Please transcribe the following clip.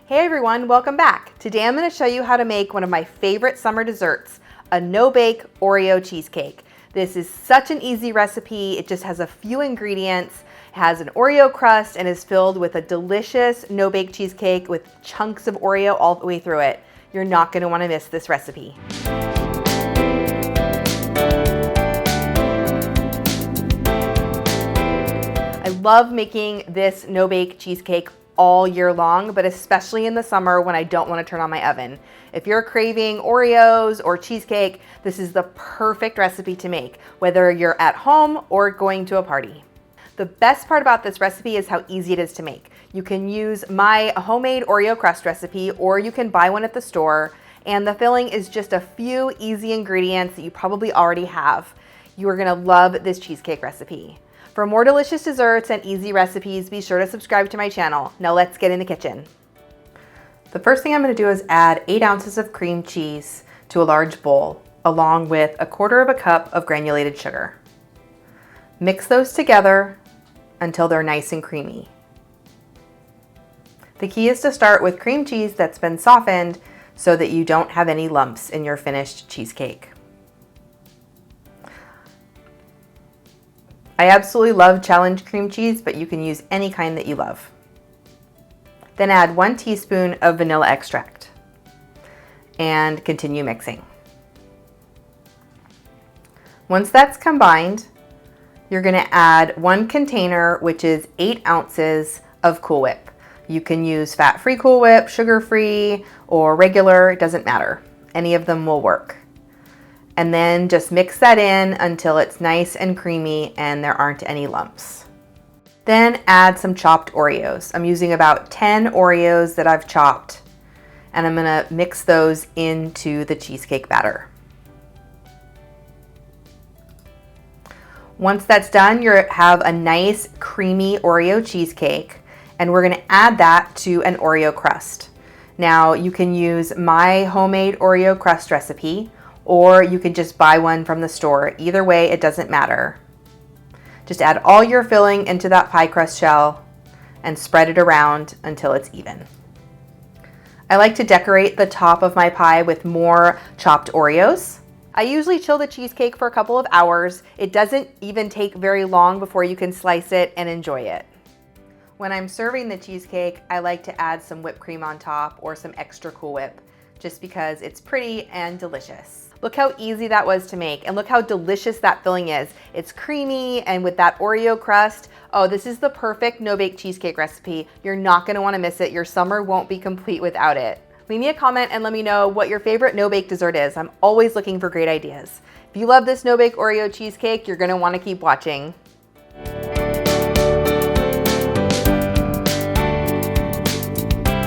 Hey everyone, welcome back. Today I'm going to show you how to make one of my favorite summer desserts, a no-bake Oreo cheesecake. This is such an easy recipe. It just has a few ingredients, has an Oreo crust, and is filled with a delicious no-bake cheesecake with chunks of Oreo all the way through it. You're not going to want to miss this recipe. I love making this no-bake cheesecake all year long, but especially in the summer when I don't want to turn on my oven. If you're craving Oreos or cheesecake, this is the perfect recipe to make, whether you're at home or going to a party. The best part about this recipe is how easy it is to make. You can use my homemade Oreo crust recipe, or you can buy one at the store, and the filling is just a few easy ingredients that you probably already have. You are gonna love this cheesecake recipe. For more delicious desserts and easy recipes, be sure to subscribe to my channel. Now let's get in the kitchen. The first thing I'm going to do is add 8 ounces of cream cheese to a large bowl, along with 1/4 cup of granulated sugar. Mix those together until they're nice and creamy. The key is to start with cream cheese that's been softened so that you don't have any lumps in your finished cheesecake. I absolutely love challenge cream cheese, but you can use any kind that you love. Then add 1 teaspoon of vanilla extract and continue mixing. Once that's combined, you're going to add 1 container, which is 8 ounces of Cool Whip. You can use fat-free Cool Whip, sugar-free, or regular, it doesn't matter. Any of them will work. And then just mix that in until it's nice and creamy and there aren't any lumps. Then add some chopped Oreos. I'm using about 10 Oreos that I've chopped, and I'm gonna mix those into the cheesecake batter. Once that's done, you have a nice creamy Oreo cheesecake, and we're gonna add that to an Oreo crust. Now you can use my homemade Oreo crust recipe, or you can just buy one from the store. Either way, it doesn't matter. Just add all your filling into that pie crust shell and spread it around until it's even. I like to decorate the top of my pie with more chopped Oreos. I usually chill the cheesecake for a couple of hours. It doesn't even take very long before you can slice it and enjoy it. When I'm serving the cheesecake, I like to add some whipped cream on top or some extra Cool Whip, just because it's pretty and delicious. Look how easy that was to make, and look how delicious that filling is. It's creamy, and with that Oreo crust, oh, this is the perfect no-bake cheesecake recipe. You're not gonna wanna miss it. Your summer won't be complete without it. Leave me a comment and let me know what your favorite no-bake dessert is. I'm always looking for great ideas. If you love this no-bake Oreo cheesecake, you're gonna wanna keep watching.